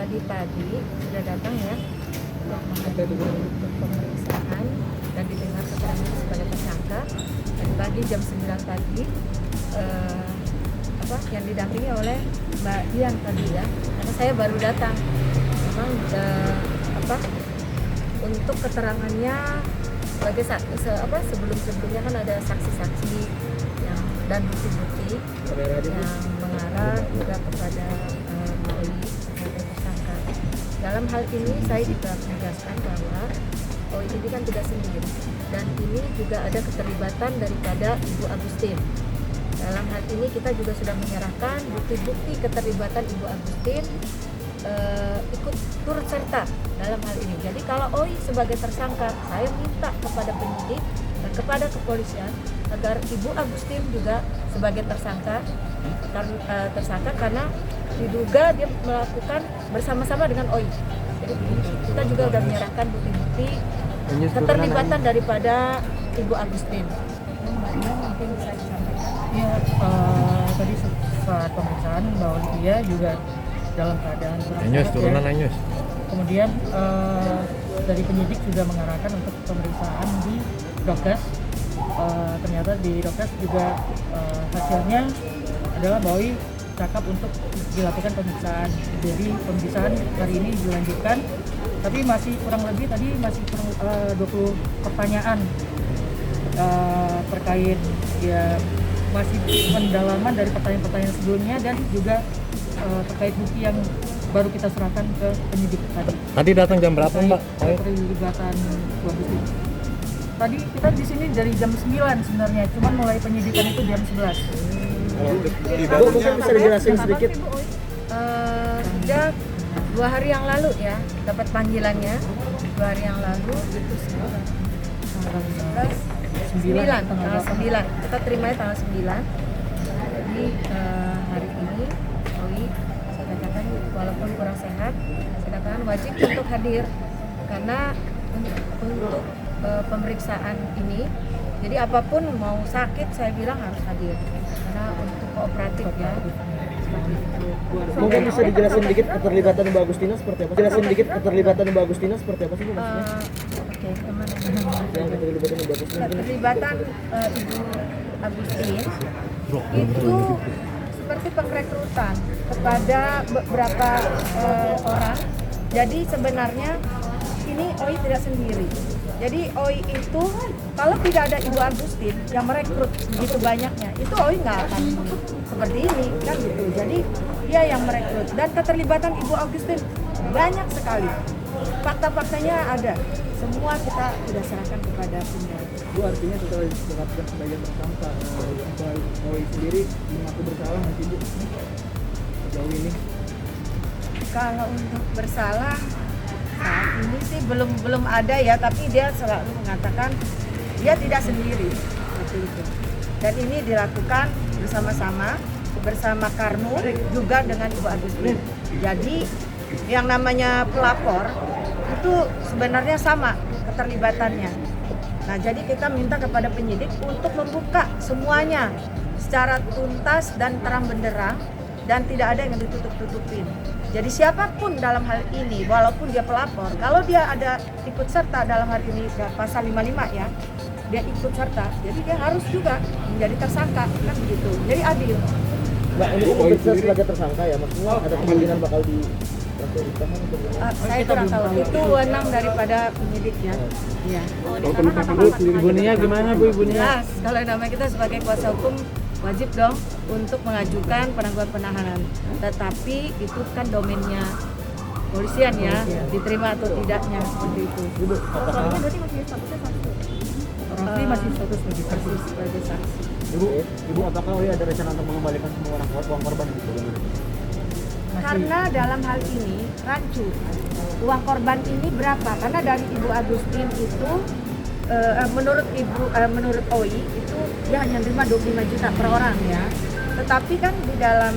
tadi pagi sudah datang ya untuk menghadiri untuk pemeriksaan dan didengar keterangan sebagai tersangka. Tadi pagi jam 9 pagi yang didampingi oleh Mbak Dian tadi ya, karena saya baru datang. Memang untuk keterangannya sebagai sebelumnya kan ada saksi-saksi dan bukti-bukti yang mengarah juga kepada Oi sebagai tersangka. Dalam hal ini saya juga menegaskan bahwa Oi ini kan tidak sendiri dan ini juga ada keterlibatan daripada Ibu Agustin. Dalam hal ini kita juga sudah menyerahkan bukti-bukti keterlibatan Ibu Agustin ikut turut serta dalam hal ini. Jadi kalau Oi sebagai tersangka, saya minta kepada penyidik dan kepada kepolisian agar Ibu Agustin juga sebagai tersangka karena diduga dia melakukan bersama-sama dengan Oi. Jadi kita juga sudah menyerahkan bukti-bukti keterlibatan daripada Ibu Agustin. Mungkin bisa disampaikan. Ya, tadi saat pemeriksaan bahwa dia juga dalam keadaan kurang sehat ya. Kemudian dari penyidik juga mengarahkan untuk pemeriksaan di Dokes. Ternyata di Dokes juga hasilnya adalah bahwa cakap untuk dilakukan pemeriksaan. Jadi pemeriksaan hari ini dilanjutkan, tapi masih kurang lebih tadi masih kurang 20 pertanyaan terkait ya, masih pendalaman dari pertanyaan-pertanyaan sebelumnya dan juga terkait bukti yang baru kita serahkan ke penyidik tadi. Tadi datang jam berapa, Mbak? Keterlibatan bukti. Tadi kita di sini dari jam 9 sebenarnya, cuman mulai penyidikan itu jam 11. Ibu mungkin bisa dijelasin sedikit. Sudah 2 hari yang lalu ya dapat panggilannya. 2 hari yang lalu itu tanggal 9. Kita terimanya tanggal 9. Jadi hari ini Oi saya katakan walaupun kurang sehat, saya katakan wajib untuk hadir karena untuk pemeriksaan ini. Jadi apapun mau sakit saya bilang harus hadir karena untuk kooperatif ya. Seperti itu. Mungkin bisa dijelasin dikit keterlibatan Mbak Agustina seperti apa? Jelasin dikit keterlibatan Mbak Agustina seperti apa sih Bu maksudnya? Oke, kemana? Yang keterlibatan Mbak Agustina. Keterlibatan Ibu Agustin itu seperti pengrekrutan kepada beberapa orang. Jadi sebenarnya ini Oi tidak sendiri. Jadi Oi itu kalau tidak ada Ibu Agustin yang merekrut begitu banyaknya, itu Oi nggak akan seperti ini kan gitu. Jadi dia yang merekrut dan keterlibatan Ibu Agustin banyak sekali. Fakta-faktanya ada. Semua kita sudah serahkan kepada penyidik. Bu artinya setelah ditetapkan sebagai tersangka, Oi sendiri mengaku bersalah nggak sih Bu? Sejauh ini? Kalau untuk bersalah saat ini sih belum ada ya, tapi dia selalu mengatakan dia tidak sendiri seperti itu. Dan ini dilakukan bersama Karnu juga dengan Ibu Agustin. Jadi yang namanya pelapor itu sebenarnya sama keterlibatannya. Nah, jadi kita minta kepada penyidik untuk membuka semuanya secara tuntas dan terang benderang dan tidak ada yang ditutup-tutupin. Jadi siapapun dalam hal ini, walaupun dia pelapor, kalau dia ada ikut serta dalam hal ini pasal 55 ya, dia ikut serta, jadi dia harus juga menjadi tersangka, kan begitu. Jadi adil. Mbak, ini bisa sebagai tersangka ya, maksudnya ada kemungkinan bakal ditahan atau Saya kurang tahu, itu wewenang daripada penyidik ya. Iya. Ibu Nia gimana Bu, Ibu Nia? Jelas, kalau namanya kita sebagai kuasa hukum wajib dong untuk mengajukan penangguhan penahanan. Tetapi itu kan domainnya polisian ya, diterima atau tidaknya seperti itu. Soalnya berarti masih statusnya saksi. Raffi masih status sebagai saksi. Ibu, apakah Oi ada rencana untuk mengembalikan semua uang korban gitu? Karena dalam hal ini rancu uang korban ini berapa? Karena dari Ibu Agustin itu menurut Oi itu dia hanya terima 25 juta per orang ya. Tetapi kan di dalam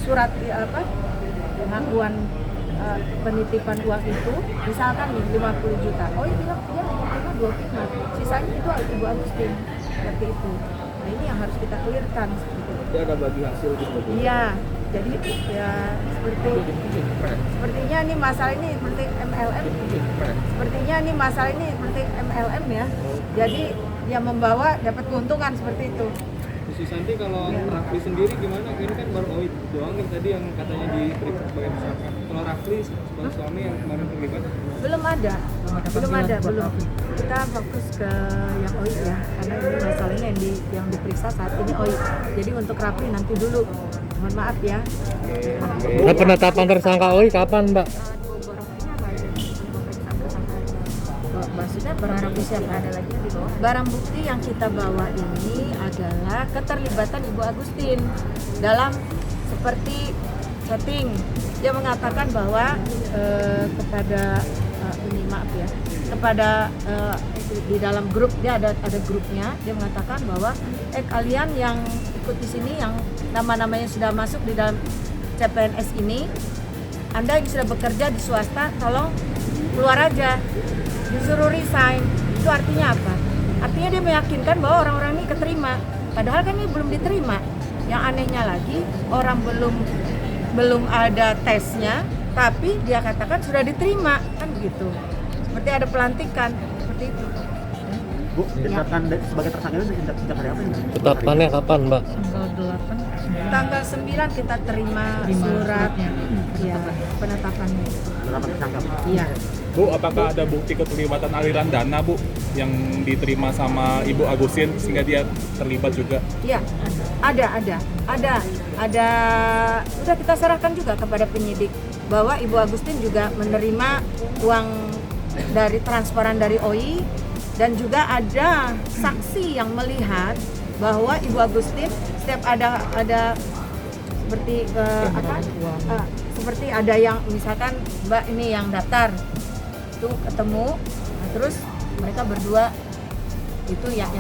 surat pengakuan penitipan uang itu misalkan nih 50 juta. Oi bilang dia hanya terima 25. Sisanya itu Ibu Agustin seperti itu. Nah, ini yang harus kita clearkan seperti itu. Dia ada bagi hasil gitu. Iya. Jadi ya sepertinya ini masalah ini seperti MLM. Sepertinya ini masalah ini seperti MLM ya. Jadi yang membawa dapat keuntungan seperti itu. Si Santi kalau Rafli sendiri gimana? Ini kan baru Oit doang nih tadi yang katanya diperiksa sebagai tersangka. Kalau Rafli sebagai suami yang kemarin terlibat? Belum ada. Kita fokus ke yang OI ya, karena ini masalahnya yang diperiksa saat ini OI. Jadi untuk Rafli nanti dulu. Mohon maaf ya. Nah, penetapan tersangka OI kapan, Mbak? Maksudnya barang bukti siapa ada lagi yang dibawa? Barang bukti yang kita bawa ini adalah keterlibatan Ibu Agustin dalam seperti setting. Dia mengatakan bahwa kepada ini maaf ya, kepada di dalam grup dia ada grupnya, dia mengatakan bahwa kalian yang ikut di sini yang nama-namanya sudah masuk di dalam CPNS ini, Anda yang sudah bekerja di swasta, tolong keluar aja, disuruh resign. Itu artinya apa? Artinya dia meyakinkan bahwa orang-orang ini keterima, padahal kan ini belum diterima. Yang anehnya lagi, orang belum ada tesnya, tapi dia katakan sudah diterima, kan gitu. Seperti ada pelantikan, seperti itu. Bu, ditetapkan sebagai tersangka itu sejak hari apa ini? Tetapannya kapan, Mbak? Tanggal 9 kita terima surat ya, penetapannya. Penetapan tersangka. Iya. Bu, apakah ada bukti keterlibatan aliran dana, Bu, yang diterima sama Ibu Agustin sehingga dia terlibat juga? Iya, ada. Sudah kita serahkan juga kepada penyidik bahwa Ibu Agustin juga menerima uang dari transferan dari OI, dan juga ada saksi yang melihat bahwa Ibu Agustin setiap ada seperti seperti ada yang misalkan Mbak ini yang daftar itu ketemu, nah, terus mereka berdua itu yang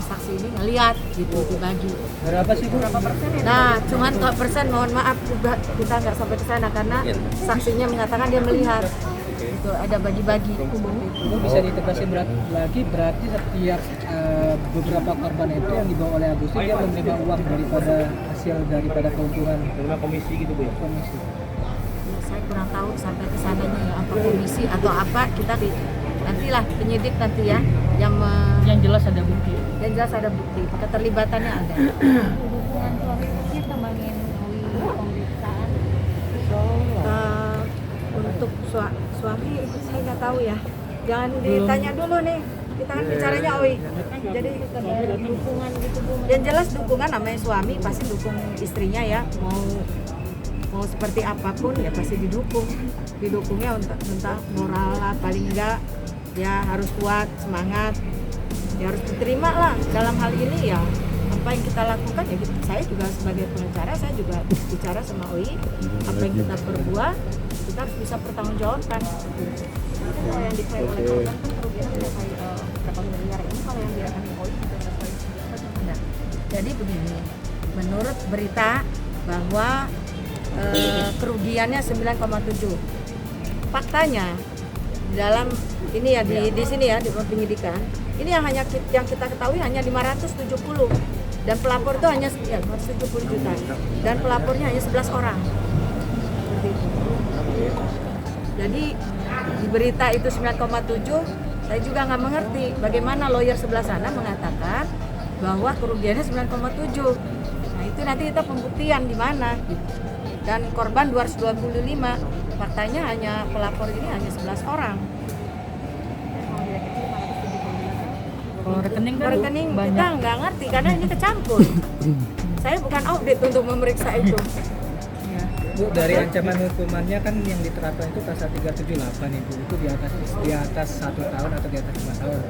saksi ini ngelihat gitu dibagi. Berapa sih Bu? Berapa persen? Nah, cuman kalau persen mohon maaf juga kita nggak sampai ke sana karena saksinya mengatakan dia melihat. Itu ada bagi-bagi. Bu, bisa ditegaskan berarti setiap beberapa korban itu yang dibawa oleh Agustin dia menerima uang daripada keuntungan Komisi gitu, Bu ya? komisi. Ya, saya kurang tahu sampai ke sananya ya, apa komisi atau apa, kita nantilah penyidik nanti ya Yang jelas ada bukti. yang jelas ada bukti keterlibatannya ada. Hubungan suami istri kembangin pemeriksaan. Untuk suami saya nggak tahu ya, jangan ditanya dulu nih, kita kan bicaranya OI. Jadi Dukungan gitu Bu. yang jelas dukungan, namanya suami pasti dukung istrinya ya, mau seperti apapun ya pasti didukungnya untuk tentang moral lah, paling enggak ya harus kuat, semangat, ya harus diterima lah dalam hal ini ya. Apa yang kita lakukan ya gitu. Saya juga sebagai pengacara, saya juga bicara sama OI, apa yang kita perbuat kita harus bisa bertanggungjawabkan. Kalau yang diklaim oleh korban kan kerugian mencapai berapa miliar, ini kalau yang diakan OI sudah sesuai atau tidak. Jadi begini, menurut berita bahwa kerugiannya 9,7. Faktanya di dalam ini ya di sini ya di penyidikan ini yang kita ketahui hanya 570 dan pelapor itu hanya 570 juta dan pelapornya hanya 11 orang. Seperti itu. Jadi di berita itu 9,7, saya juga nggak mengerti bagaimana lawyer sebelah sana mengatakan bahwa kerugiannya 9,7. Nah itu nanti kita pembuktian di mana. Dan korban 225, faktanya hanya pelapor ini hanya 11 orang. Kalau rekening kan Rekening banyak. kita nggak ngerti karena ini kecampur. Saya bukan audit untuk memeriksa itu. Bu, dari ancaman hukumannya kan yang diterapkan itu pasal 378 Ibu, itu di atas 1 tahun atau di atas 5 tahun.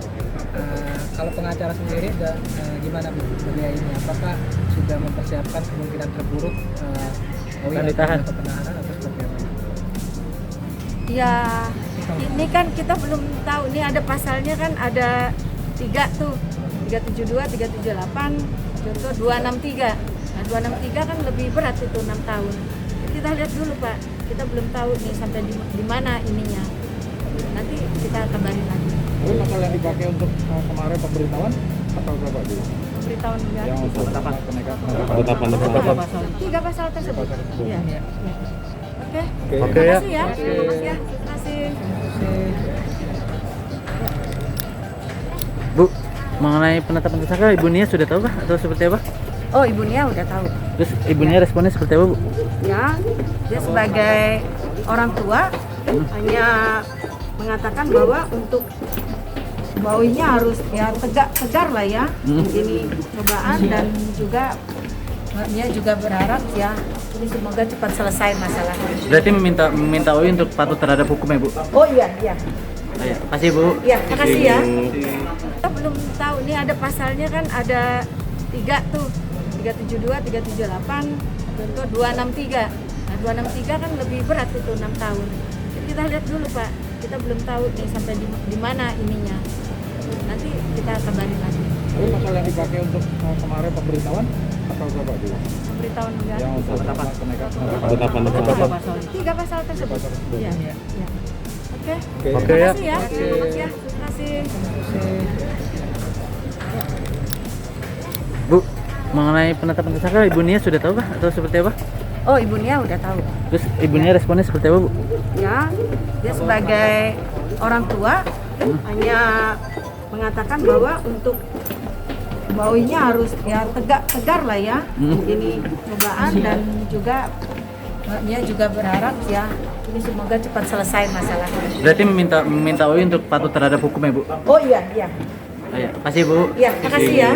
Kalau pengacara sendiri gimana Bu melihat ini? Apakah sudah mempersiapkan kemungkinan terburuk Ditahan atau penahanan atau seperti apa? Ya, ini kan kita belum tahu. Ini ada pasalnya kan ada 3 tuh, 372, 378, contoh 263. Nah 263 kan lebih berat itu 6 tahun. Jadi kita lihat dulu Pak, kita belum tahu nih sampai di mana ininya. Nanti kita kabarin lagi. Pasal yang dipakai untuk kemarin pemberitahuan pasal berapa dulu? pemberitahuan ya. Penetapan Tiga tersangka. pasal. 3 pasal tersebut. Iya. Iya. Oke. Oke Terima ya. kasih ya. Mas ya. Terima kasih. Bu, mengenai penetapan tersangka Ibu Nia sudah tahu kah atau seperti apa? Oh, Ibu Nia udah tahu. Terus Ibu Nia responnya seperti apa, Bu? Ya, dia sebagai orang tua hanya mengatakan bahwa untuk baunya harus ya tegar lah ya. Ini cobaan dan juga dia juga berharap ya ini semoga cepat selesai masalahnya. Berarti meminta Oi untuk patuh terhadap hukum ya, Bu? Oh iya, iya. Oh, ya. Kasih, Bu. Ya, makasih ya. Kita belum tahu nih ada pasalnya kan ada 3 tuh. 372, 378, contoh 263. Nah, 263 kan lebih berat itu 6 tahun. Jadi kita lihat dulu, Pak. Kita belum tahu nih sampai di mana ininya. Nanti kita kabarin lagi. Tapi pasal yang dipakai untuk kemarin pemberitahuan pasal berapa dulu? Pemberitahuan enggak? Yang penetapan Penetapan tersangka. 3 pasal. 3 pasal tersebut. Iya. Iya. Iya. Oke. Oke ya. Terima kasih ya. Mas ya. Terima kasih. Bu, mengenai penetapan tersangka Ibu Nia sudah tahu kah atau seperti apa? Oh, Ibu Nia udah tahu. Terus Ibu Nia responnya seperti apa, Bu? Ya, dia sebagai orang tua hanya mengatakan bahwa untuk baunya harus ya tegar lah ya. Ini cobaan dan juga dia juga berharap ya ini semoga cepat selesai masalahnya. Berarti meminta Oi untuk patuh terhadap hukum ya, Bu? Oh iya, iya. Oh, ya. Kasih, Bu. Iya, makasih ya.